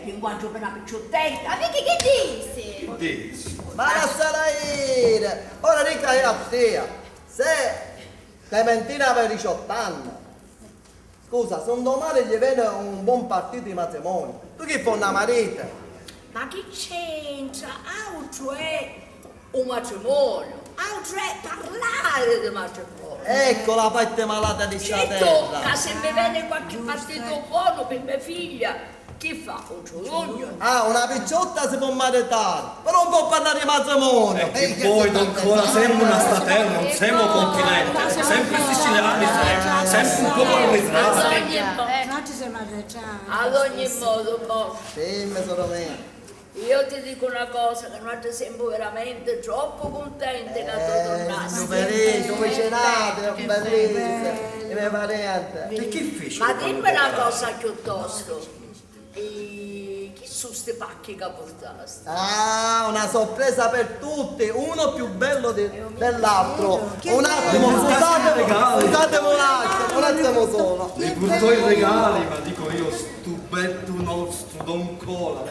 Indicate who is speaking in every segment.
Speaker 1: linguaggio per una picciottella.
Speaker 2: Ma perché che dici?
Speaker 3: Che dici?
Speaker 4: Ma la sarà ora dica io a te, se Clementina aveva 18 anni, scusa, se un domani gli viene un buon partito di matrimonio, tu che fai una marita?
Speaker 1: Ma che c'entra? Altro è un matrimonio, altro è parlare di matrimonio.
Speaker 4: Ecco la parte malata di sta
Speaker 1: Certo,
Speaker 4: terra.
Speaker 1: ma se mi viene qualche partito buono per mia figlia, che fa? Un giorno?
Speaker 4: Ah, una picciotta si può maritare, però non può parlare di matrimonio.
Speaker 3: E poi Don Cola siamo una statella, non siamo un continente, sempre siciliani, sempre un popolo miserabile.
Speaker 1: Ad ogni modo, mo,
Speaker 4: Sì, mi sono messo.
Speaker 1: io ti dico una cosa, che noi siamo veramente troppo contenti che tu tornassi.
Speaker 4: Felice, vicinate, bellissime, le mie parenti.
Speaker 3: E che fece?
Speaker 1: Ma dimmi una cosa piuttosto. E chi sono questi pacchi che portasti?
Speaker 4: Ah, una sorpresa per tutti, uno più bello dell'altro. Un attimo, scusatemi un attimo solo.
Speaker 3: Mi portò i regali, ma dico io, stupetto nostro Don Cola.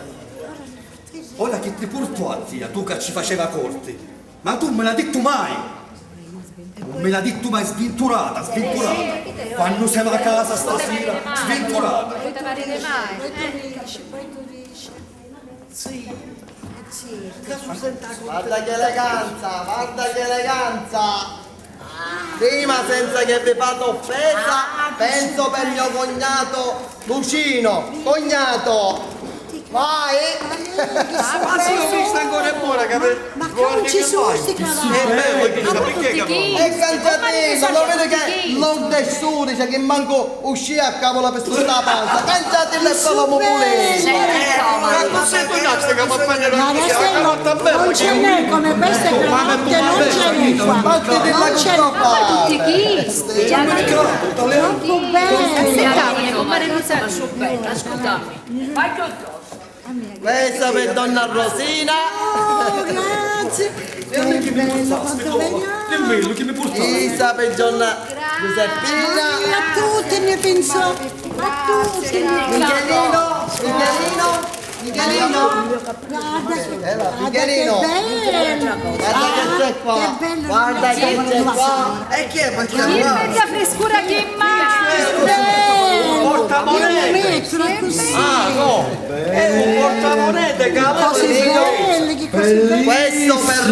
Speaker 3: Ora che ti portò a zia, tu che ci faceva corti, ma tu me l'ha detto mai? Non me l'ha detto mai, sventurata. Quando siamo a casa stasera, sventurata.
Speaker 2: Non ti parete mai?
Speaker 5: Poi tu dici.
Speaker 3: Sì.
Speaker 4: Guarda che eleganza. Prima, senza che vi fate offesa, penso per mio cognato Lucino. Cognato! Vai!
Speaker 3: Ma se ho visto ancora buona,
Speaker 5: Ma come ci sono questi cavalli?
Speaker 4: E cantatino, lo vede che non è sudice che manco uscì a cavola per tutta la panza. Cantatino e solo popolese.
Speaker 3: Ma non sei tu che mi fanno
Speaker 5: Ma adesso non ce n'è come queste cravatte, non ce n'è qua. Non ce n'è. Troppo bene.
Speaker 1: Ma su bella, ascoltami. Vai piuttosto.
Speaker 4: Questa per donna Rosina.
Speaker 5: Oh, grazie. Che bello, quanto veniamo.
Speaker 3: Nemmeno che mi portavi.
Speaker 4: Isa per donna Giuseppina.
Speaker 5: A tutti ne penso. A tutti.
Speaker 4: Michelino.
Speaker 5: Guarda
Speaker 4: Michelino.
Speaker 5: che bello.
Speaker 4: Guarda che c'è qua.
Speaker 5: Che bello.
Speaker 4: Guarda che c'è qua. E chi è perché
Speaker 2: Che frescura che
Speaker 3: Portamonete.
Speaker 5: Così.
Speaker 3: Ah no, è un portamonete
Speaker 5: Cose belle, che cose belle.
Speaker 4: questo per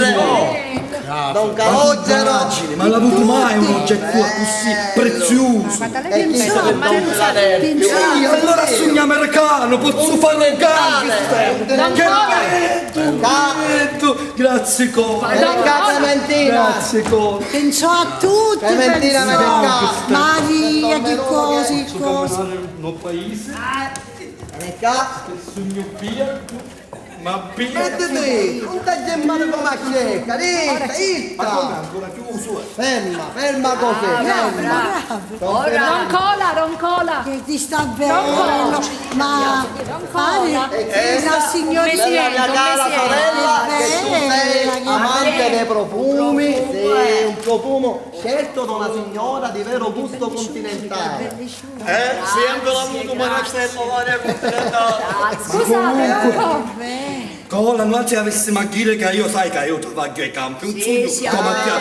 Speaker 4: Don Calogero.
Speaker 3: ma l'ha avuto mai un oggetto così prezioso?
Speaker 4: E chi sa per Don Filadelfio.
Speaker 3: Sì, allora sogno americano, posso fare un cane. Grazie Cola.
Speaker 4: Clementina.
Speaker 3: Grazie Cola.
Speaker 5: Penso a tutti.
Speaker 4: Clementina
Speaker 5: penso.
Speaker 4: Americana.
Speaker 5: Maria, che cose, che cose.
Speaker 3: Nel paese,
Speaker 4: Vieni qua.
Speaker 3: sogno via, ma via.
Speaker 4: Mettiti. Non ti gemmare come a cieca.
Speaker 3: Ma come
Speaker 4: Ritta.
Speaker 3: ancora chiuso?
Speaker 4: Ferma così. Ferma.
Speaker 2: Roncola.
Speaker 5: Che ti sta bello. Ma fare la signorina.
Speaker 4: La mia cara sorella, che tu sei amante dei profumi, sì, un profumo scelto da una signora di vero gusto continentale.
Speaker 3: Sempre avuto un marcello varia continentale. Cola, non ci avessimo a dire che io sai che io travaglio ai campi, un sogno come che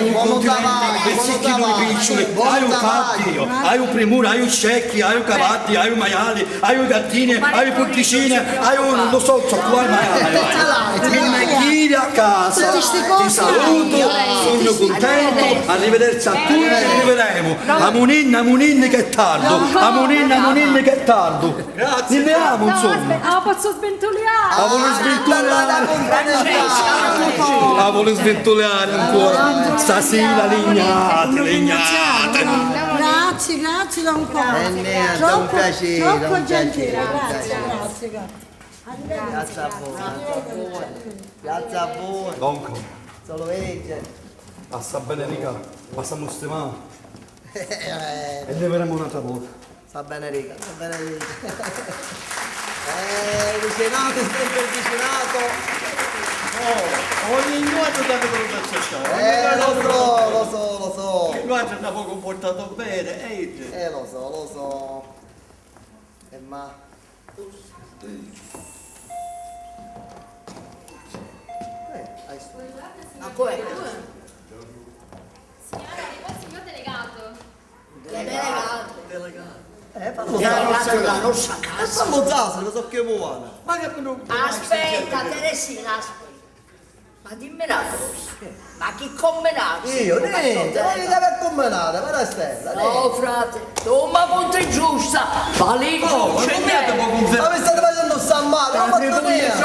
Speaker 3: un continente, vestiti noi piccioli, hai un fatti io, hai un primura, hai un cecchi, hai un cavalli, hai un maiali, hai un gattine, hai un porticine, hai un, non so, quale maiale. Mi mettili a casa, ti saluto, sono contento, arrivederci a tutti, ci rivedremo. Amunin che è tardo, Amunin che è tardo. Grazie. Ci vediamo insomma.
Speaker 2: Posso sventoliare.
Speaker 3: Voglio sventolare ancora stasera legnate.
Speaker 5: Grazie Don Cola.
Speaker 4: Niente, un piacere,
Speaker 5: Troppo
Speaker 4: un
Speaker 5: gentile.
Speaker 4: piacere.
Speaker 5: Grazie.
Speaker 4: Grazie a voi. Grazie a voi.
Speaker 3: Donco,
Speaker 4: Solo legge.
Speaker 3: passa bene Rica, passiamo ste mani e ne vedremo un'altra volta.
Speaker 4: Sta bene Rica, sta bene Rica. Vicinato, sempre vicinato.
Speaker 3: Ogni nuoto deve per
Speaker 4: Lo so.
Speaker 3: Noi ci abbiamo comportato bene,
Speaker 4: Lo so. Ma
Speaker 1: Come?
Speaker 6: Signora, arriva il signor delegato.
Speaker 1: Delegato.
Speaker 4: Fallo
Speaker 1: Delegato della
Speaker 4: zassare.
Speaker 1: nostra casa.
Speaker 4: Fallo zassare, che so che vuole. Ma che
Speaker 1: Aspetta, Teresina, aspetta. Ma dimmi una cosa. Ma chi commenate?
Speaker 4: Io, niente, ma mi deve accomunare, ma la stella.
Speaker 1: No, frate, tu ma punti giusta. Va lì,
Speaker 3: Oh, ma non mi può
Speaker 4: Ma
Speaker 3: confermare.
Speaker 4: mi state facendo San Mario, non ho fatto niente.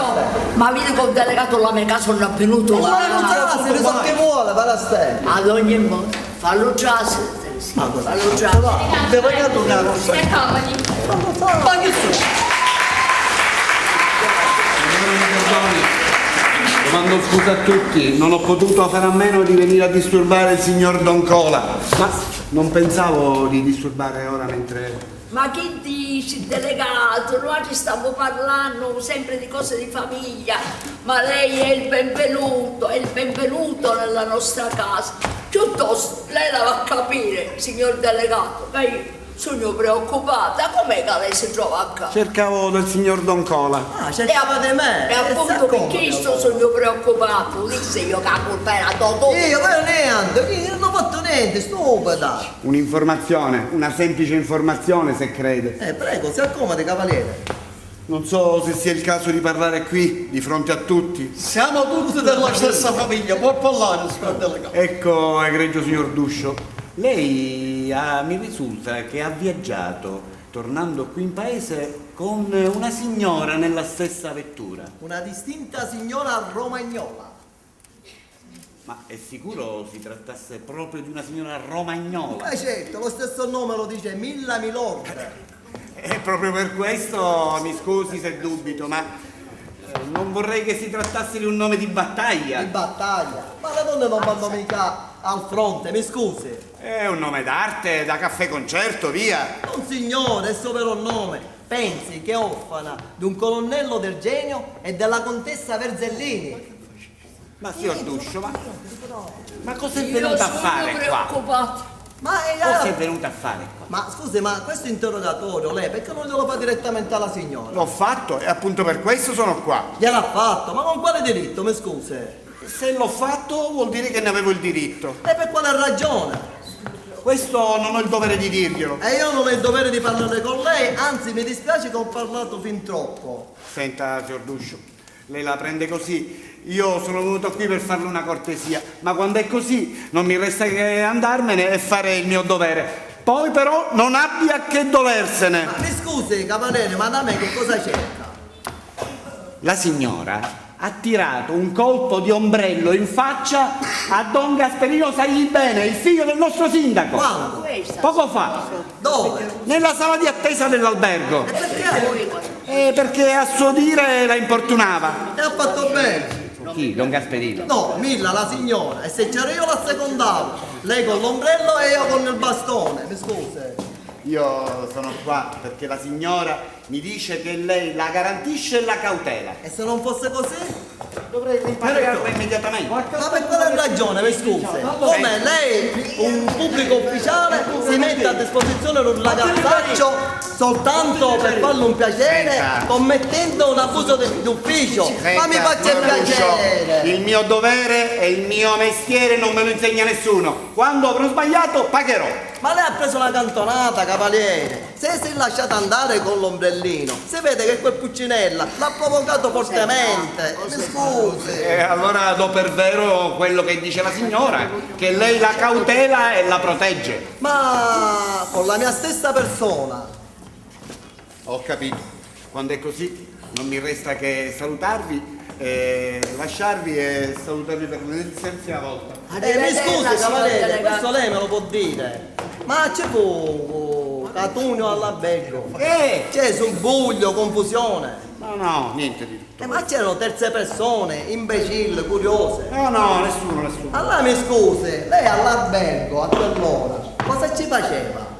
Speaker 1: Ma vedi che ho delegato la mia casa non è venuto
Speaker 4: Ma
Speaker 1: là.
Speaker 4: non zassare, che so che vuole, ma la stella.
Speaker 1: Ad ogni modo, fallo già, Teresina, fallo già.
Speaker 3: Delegato una rossa.
Speaker 6: Si accomodi.
Speaker 4: Ma che so?
Speaker 7: Domando scusa a tutti, non ho potuto fare a meno di venire a disturbare il signor Don Cola, ma non pensavo di disturbare ora mentre...
Speaker 1: Ma che dici, delegato? Noi ci stiamo parlando sempre di cose di famiglia, ma lei è il benvenuto nella nostra casa. Piuttosto, lei la va a capire, signor delegato, che io sono preoccupata, com'è che lei si trova a casa?
Speaker 7: Cercavo del signor Don Cola.
Speaker 4: Ah, cercava di me.
Speaker 1: E appunto per questo sono preoccupato, disse io che la colpa era Totò.
Speaker 4: Io però niente, io non ho fatto niente, stupida.
Speaker 7: Un'informazione, una semplice informazione se crede.
Speaker 4: Prego, si accomodi, cavaliere.
Speaker 7: Non so se sia il caso di parlare qui, di fronte a tutti.
Speaker 3: Siamo tutti della stessa famiglia, può parlare, signor delegato.
Speaker 7: Ecco, egregio signor Duscio, lei mi risulta che ha viaggiato, tornando qui in paese, con una signora nella stessa vettura.
Speaker 4: Una distinta signora romagnola.
Speaker 7: Ma è sicuro si trattasse proprio di una signora romagnola?
Speaker 4: Ma certo, lo stesso nome lo dice Milla Milord.
Speaker 7: E proprio per questo mi scusi se dubito, ma non vorrei che si trattasse di un nome di battaglia.
Speaker 4: Di battaglia. Ma le donne non vanno mica al fronte, mi scusi.
Speaker 7: È un nome d'arte, da caffè concerto, via.
Speaker 4: Un signore, è il suo vero nome. Pensi che è orfana di un colonnello del Genio e della contessa Verzellini.
Speaker 7: Ma signor Duscio, ma cosa è
Speaker 1: Io
Speaker 7: venuta a
Speaker 1: sono
Speaker 7: fare qua?
Speaker 1: preoccupato.
Speaker 4: Ma
Speaker 7: Cosa è venuta a fare qua?
Speaker 4: Ma scusi, ma questo interrogatorio lei perché non glielo fa direttamente alla signora?
Speaker 7: L'ho fatto e appunto per questo sono qua.
Speaker 4: Gliel'ha fatto, ma con quale diritto, mi scusi?
Speaker 7: Se l'ho fatto vuol dire che ne avevo il diritto.
Speaker 4: E per quale ragione?
Speaker 7: Questo non ho il dovere di dirglielo.
Speaker 4: E io non ho il dovere di parlare con lei, anzi mi dispiace che ho parlato fin troppo.
Speaker 7: Senta, signor Duscio, lei la prende così. Io sono venuto qui per farle una cortesia, ma quando è così non mi resta che andarmene e fare il mio dovere. Poi però non abbia che dolersene.
Speaker 4: Ma mi scusi, cavaliere, ma da me che cosa cerca?
Speaker 7: La signora ha tirato un colpo di ombrello in faccia a Don Gasperino Sagli Bene, il figlio del nostro sindaco.
Speaker 4: Quando?
Speaker 7: Poco fa,
Speaker 4: Dove?
Speaker 7: nella sala di attesa dell'albergo.
Speaker 4: E perché?
Speaker 7: Perché a suo dire la importunava.
Speaker 4: E ha fatto bene.
Speaker 7: Chi? Don Gasperino?
Speaker 4: No, Milla, la signora, e se c'ero io la secondavo. Lei con l'ombrello e io con il bastone, mi scusi.
Speaker 7: Io sono qua perché la signora mi dice che lei la garantisce la cautela.
Speaker 4: E se non fosse così?
Speaker 7: Dovrei rimpatriarla immediatamente.
Speaker 4: Ma per quale ragione, mi scusi? Come lei, un pubblico ufficiale, si mette a disposizione di un ragazzaccio soltanto per farle un piacere,
Speaker 7: Senta.
Speaker 4: commettendo un abuso d'ufficio? Ma mi faccia il piacere!
Speaker 7: Il mio dovere e il mio mestiere non me lo insegna nessuno. Quando avrò sbagliato, pagherò.
Speaker 4: Ma lei ha preso una cantonata, cavaliere! Se si è lasciata andare con l'ombrellino, si vede che quel Puccinella l'ha provocato fortemente. Mi scusi!
Speaker 7: E allora do per vero quello che dice la signora, che lei la cautela e la protegge.
Speaker 4: Ma con la mia stessa persona.
Speaker 7: Ho capito. Quando è così non mi resta che salutarvi, lasciarvi e salutarvi per l'ennesima volta.
Speaker 4: Mi scusi, cavaliere,
Speaker 1: delegato.
Speaker 4: questo lei me lo può dire. Ma c'è fu Catunio all'albergo. C'è subbuglio, confusione.
Speaker 7: No, niente di tutto.
Speaker 4: Ma c'erano terze persone, imbecille, curiose.
Speaker 7: No, nessuno.
Speaker 4: Allora mi scusi, lei all'albergo a quell'ora cosa ci faceva?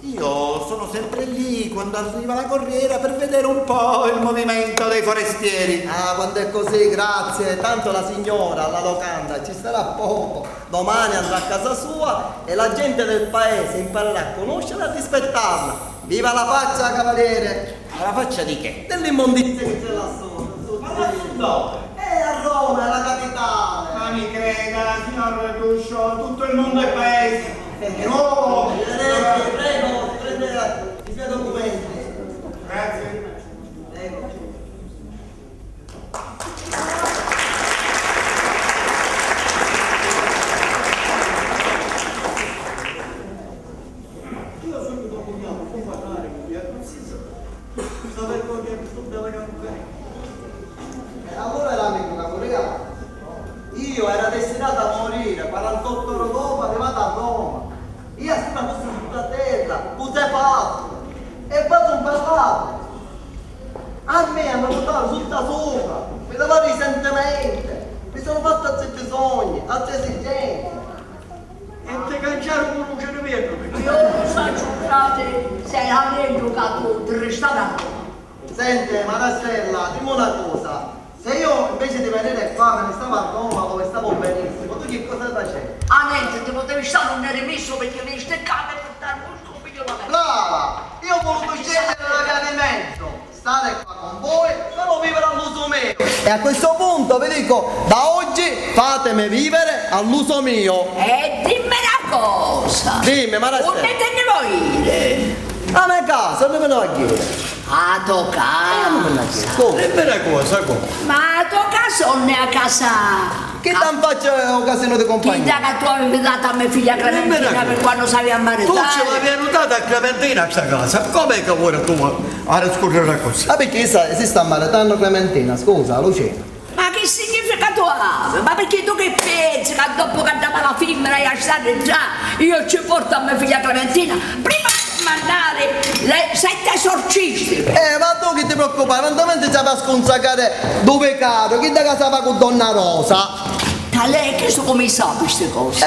Speaker 7: Io sono sempre lì quando arriva la corriera per vedere un po' il movimento dei forestieri.
Speaker 4: Ah, quando è così, grazie. Tanto la signora alla locanda ci starà poco. Domani andrà a casa sua e la gente del paese imparerà a conoscerla e a rispettarla. Viva la faccia, cavaliere!
Speaker 7: La faccia di che?
Speaker 4: Dell'immondizia che c'è là sopra.
Speaker 7: Ma dove?
Speaker 4: A Roma, è la capitale.
Speaker 7: Ma mi credi? signor Cuscio, tutto il mondo è paese. No!
Speaker 4: Prego, prende i suoi documenti.
Speaker 7: Grazie.
Speaker 4: Prego. Io subito vogliamo parlare con via sapere come è questo bella campagna. Allora l'amico Caporegale, io ero destinato a morire 48 ore dopo, arrivato a Roma. Io sono messo tutta a terra, cos'è fatto? E fatto un parlato. A me hanno buttato tutta sopra, mi davano risentimento, mi sono fatto altri bisogni, altre esigenze.
Speaker 3: E te cangiare con un cervello.
Speaker 1: Io non so giocare se avrei giocato del ristorante.
Speaker 4: Senti, Marastella, dimmi una cosa. Se io invece di venire qua me ne stavo a Roma dove stavo benissimo, tu che cosa facevi?
Speaker 1: Ah niente, ti potevi stare un rimesso perché mi steccava e portare uno scopiglio la mezza.
Speaker 4: Brava! Io ho voluto scegliere la via di mezzo, stare qua con voi, solo vivere all'uso mio. E a questo punto vi dico, da oggi fatemi vivere all'uso mio.
Speaker 1: E dimmi una cosa.
Speaker 4: Dimmi, Marastella.
Speaker 1: Dove te ne vuoi?
Speaker 4: A me casa, non me ne va a chiedere.
Speaker 1: A tua casa.
Speaker 4: Come?
Speaker 3: E una cosa, come?
Speaker 1: Ma a tua casa o ne a casa?
Speaker 4: Che tan faccio occasione di
Speaker 1: Chi
Speaker 4: compagnia?
Speaker 1: da che tu avevi dato a mia figlia Clementina per quando sapevi ammarettare?
Speaker 3: Tu ce l'avevi notata a Clementina a questa casa. Com'è che ora tu a riscorrere così?
Speaker 4: Ah, perché si sta maritando Clementina, scusa, Lucina.
Speaker 1: Ma che significato ha? Ma perché tu che pensi che dopo che andava la femmina e a stare già io ci porto a mia figlia Clementina? Prima di mandare le 7 esorcisti.
Speaker 4: Ma tu che ti preoccupare, eventualmente ci va a sconsacare dove caro, chi da casa va con Donna Rosa?
Speaker 1: Ma lei che so come sa queste cose?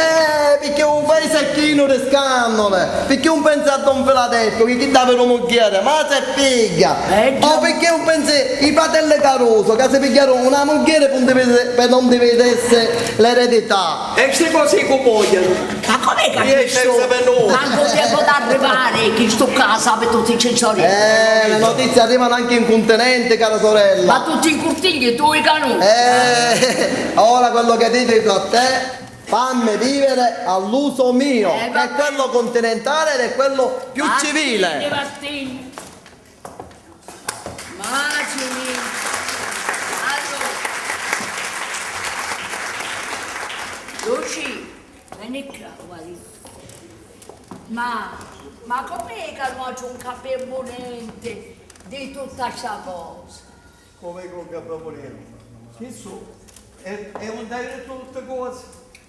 Speaker 4: Perché un paesecchino di scandole, perché un pensa a Don Filadelfo, che chi dà per un mogliere, ma se piglia. O perché un pensa i fratelli Caruso, che si pigliarono una mogliere per non dividesse l'eredità.
Speaker 3: E queste cose come vogliono?
Speaker 1: Ma com'è che
Speaker 3: Io senza venuto.
Speaker 1: quanto tempo da arrivare che sto casa per tutti i censori?
Speaker 4: Le notizie arrivano anche in continente, cara sorella.
Speaker 1: Ma tutti i curtigli, tu i canuti.
Speaker 4: Ora quello che dico a te, fammi vivere all'uso mio, che è
Speaker 1: vabbè.
Speaker 4: quello continentale ed è quello più
Speaker 1: Martini,
Speaker 4: civile.
Speaker 1: Martini. Martini. Allora. Luci, vieni qua, guardi. Ma com'è che non c'è un capo imponente di tutta questa cosa?
Speaker 3: Come con Capovolino? Che so? È un diretto tutte cose.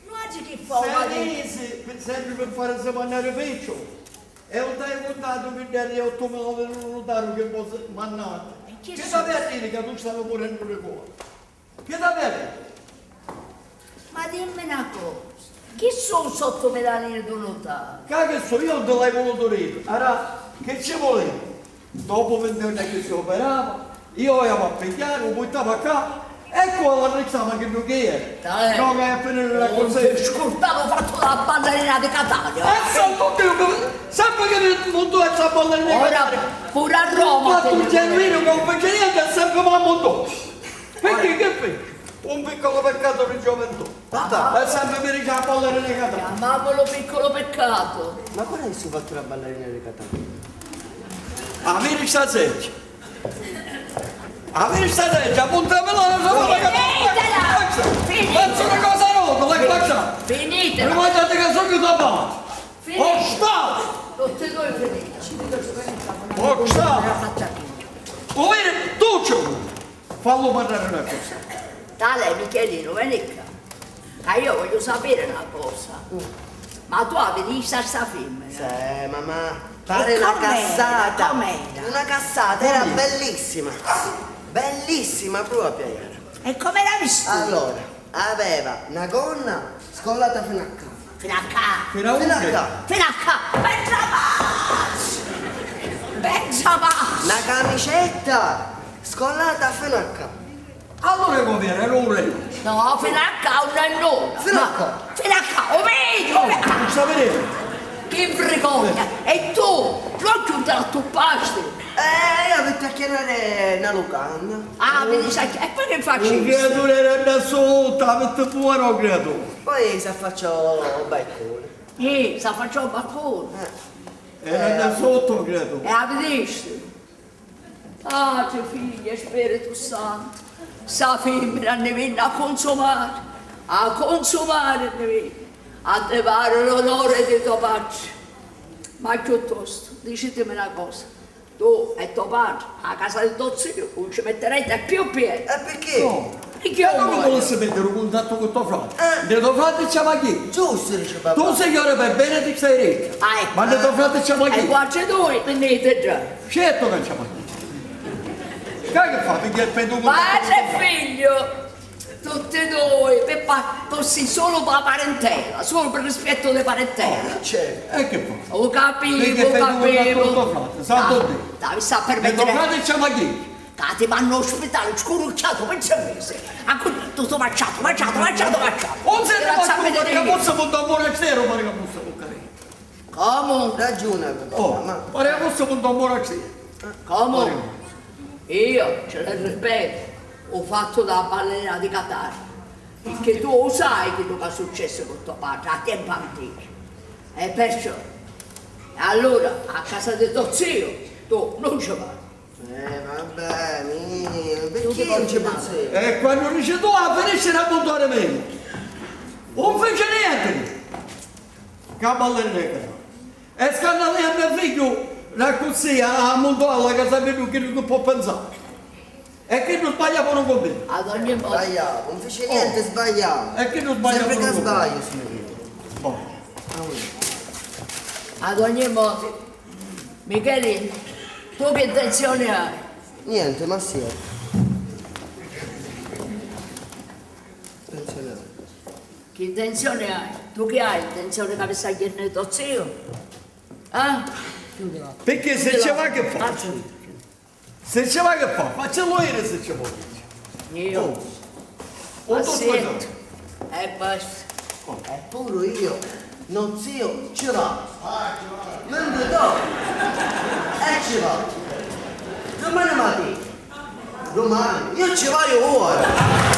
Speaker 1: Non c'è che fa una
Speaker 3: Mesi, sempre per fare semanare peggio. È un diretto per dare 8.000 per un notario che possa mannare. Che deve a dire che tu stavi morendo le cose? Che deve a dire?
Speaker 1: Ma dimmi una cosa, chi sono sotto medaglie di notario?
Speaker 3: Che so, io non te l'hai voluto dire. Allora, che ci volevo? Dopo 20 anni che si operava, io ero a pigliare, lo buttavo a casa. Ecco la richiama che non è.
Speaker 1: Dai.
Speaker 3: No, che è finito la consegna.
Speaker 1: Scordavo fatto la ballerina di Catania.
Speaker 3: Sempre che non tu hai la ballerina di
Speaker 1: Ora
Speaker 3: Catania.
Speaker 1: pure a Roma.
Speaker 3: Ma tu genuino che un pecceniente è sempre mamma tu. Perché che fai? Un piccolo peccato di gioventù. È sempre per la ballerina di Catania.
Speaker 1: Chiamavolo piccolo peccato.
Speaker 4: Ma qual è il suo fatto la ballerina di Catania?
Speaker 3: A me sta secchia. A me sta secchia, appuntamela la sua faccio una cosa rota, la faccia.
Speaker 1: Finitela.
Speaker 3: Non guardate che sono chiuso a parte. Oh, sta!
Speaker 1: Tutti e due felici.
Speaker 3: Oh, sta!
Speaker 1: La faccia qui.
Speaker 3: Vuoi vedere? Tu c'è uno. Fallo parlare una cosa.
Speaker 1: Tale Michelino, vieni qua. Ma io voglio sapere una cosa. Ma tu avevi vista sta femmina?
Speaker 8: Sì, mamma, pare
Speaker 1: E
Speaker 8: una
Speaker 1: com'era?
Speaker 8: cassata.
Speaker 1: Com'era?
Speaker 8: Una cassata, era bellissima. Bellissima proprio era.
Speaker 1: E come l'hai vista?
Speaker 8: Allora, aveva una gonna scollata fino a qua.
Speaker 1: Fino a qua.
Speaker 3: Fino a
Speaker 8: Fino a
Speaker 3: una.
Speaker 8: qua.
Speaker 1: Fino a qua. Pensa basso. Pensa basso.
Speaker 8: Una camicetta scollata fino a qua.
Speaker 3: Allora com'era? Era un re.
Speaker 1: No, fino a qua non è nulla.
Speaker 8: Fino a qua.
Speaker 1: Fino a qua, o meglio.
Speaker 3: Non sapete?
Speaker 1: Che vergogna. E tu, l'ho chiuso a tu pasto.
Speaker 8: Io metto a chiamare una locanda.
Speaker 1: Ah, mi dice, e poi che faccio?
Speaker 3: Un creatore era da sotto, avete buono creatore.
Speaker 8: Poi se faccio balcone.
Speaker 1: Sa faccio il balcone.
Speaker 3: Era da sotto creatore.
Speaker 1: E la vedeste? Ah, c'è figlia, Spirito Santo. Sa femmina ne viene a consumare ne viene, a levare l'onore di tuo padre. Ma piuttosto, dicetemi una cosa. Tu e tuo padre, a casa del tuo zio, non ci metterete più piedi.
Speaker 8: E perché?
Speaker 3: No.
Speaker 1: Perché io
Speaker 3: Non
Speaker 1: muoio.
Speaker 3: volessi mettere un contatto con tuo frate. Di tuo frate c'è ma chi?
Speaker 8: Giusto, dice papà.
Speaker 3: Tu signore per bene ti sei ricca.
Speaker 1: Ah, ecco.
Speaker 3: Ma di tuo frate c'è ma
Speaker 1: E
Speaker 3: chi?
Speaker 1: qua c'è voi, venite già.
Speaker 3: Certo che c'è ma chi. Che fa? Perché il pedo
Speaker 1: Padre e figlio, tutti e due, così solo per la parentela, solo per rispetto delle parentela.
Speaker 8: Certo.
Speaker 3: E che fa?
Speaker 1: Lo capivo,
Speaker 3: Perché fai un contatto con tuo frate? Santo Dio.
Speaker 1: Dai, sta per
Speaker 3: Di tuo
Speaker 1: mettere...
Speaker 3: frate c'è ma chi?
Speaker 1: Ti vanno ospitare, scurucciato per 6 mesi. Anche tutto macciato.
Speaker 3: Non se ne fa più perché posso montare un monastero, pare che posso toccare.
Speaker 1: Comunque,
Speaker 8: Ragione, papà.
Speaker 3: Oh,
Speaker 8: Ma
Speaker 3: pare che posso montare un monastero.
Speaker 1: comunque, io ce le ripeto, ho fatto da ballerina di Qatar. Perché tu lo sai quello che è successo con tuo padre a tempo antico. E perciò, allora, a casa di tuo zio, tu non ci vai.
Speaker 8: vabbè,
Speaker 1: Tu
Speaker 8: perché
Speaker 1: ti
Speaker 8: non ci
Speaker 1: porti
Speaker 8: pensi?
Speaker 3: E quando dice tu finisce a montare meno. Non fece niente. Che ballerina. E scandale a mio figlio, la così a montare la casa mia che non può pensare. E che non sbagliavano con me.
Speaker 1: Ad ogni modo,
Speaker 8: Sbagliavo, non fece niente, sbagliavo.
Speaker 3: E che non sbagliavano
Speaker 8: Sempre che
Speaker 3: con me.
Speaker 8: sbaglio, signore.
Speaker 3: Oh.
Speaker 1: ad ogni modo, Michelino, tu che intenzione hai?
Speaker 8: Niente, ma sì. Attenzione.
Speaker 1: Che intenzione hai? Tu che hai? Intenzione che avessi a chiedere tuo zio?
Speaker 3: Perché se ce va che fa? Se ce va che fa? Facciamo vedere se ce vuoi.
Speaker 1: Io?
Speaker 3: O tu
Speaker 1: Aspetta. E basta.
Speaker 8: È pure io, non zio, ce l'ho. Mentre tu, ce l'ho. Domani mattina. Domani, io ci voglio ora.